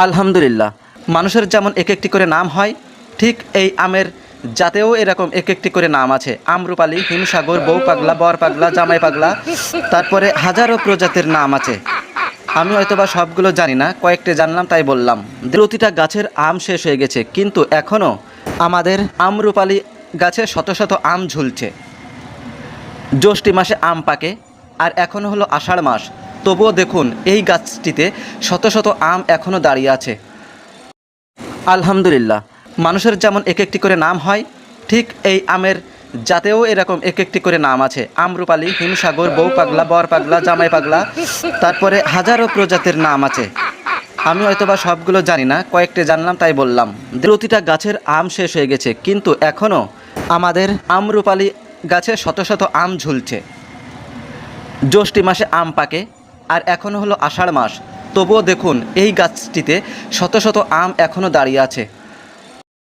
আলহামদুলিল্লাহ, মানুষের যেমন এক একটি করে নাম হয়, ঠিক এই আমের জাতেও এরকম এক একটি করে নাম আছে। আম্রপালি, হিমসাগর, বউ পাগলা, বর পাগলা, জামাই পাগলা, তারপরে হাজারো প্রজাতির নাম আছে। আমি হয়তোবা সবগুলো জানি না, কয়েকটি জানলাম তাই বললাম। প্রতিটা গাছের আম শেষ হয়ে গেছে, কিন্তু এখনও আমাদের আম্রপালি গাছে শত শত আম ঝুলছে। জ্যৈষ্ঠ মাসে আম পাকে, আর এখনও হলো আষাঢ় মাস, তবুও দেখুন এই গাছটিতে শত শত আম এখনও দাঁড়িয়ে আছে। আলহামদুলিল্লাহ, মানুষের যেমন এক একটি করে নাম হয়, ঠিক এই আমের জাতেও এরকম এক একটি করে নাম আছে। আম্রপালি, হিমসাগর, বউ পাগলা, বর পাগলা, জামাই পাগলা, তারপরে হাজারো প্রজাতির নাম আছে। আমি হয়তোবা সবগুলো জানি না, কয়েকটি জানলাম তাই বললাম। প্রতিটা গাছের আম শেষ হয়ে গেছে, কিন্তু এখনও আমাদের আম্রপালি গাছে শত শত আম ঝুলছে। জ্যৈষ্ঠ মাসে আম পাকে, আর এখনও হলো আষাঢ় মাস, তবুও দেখুন এই গাছটিতে শত শত আম এখনও দাঁড়িয়ে আছে।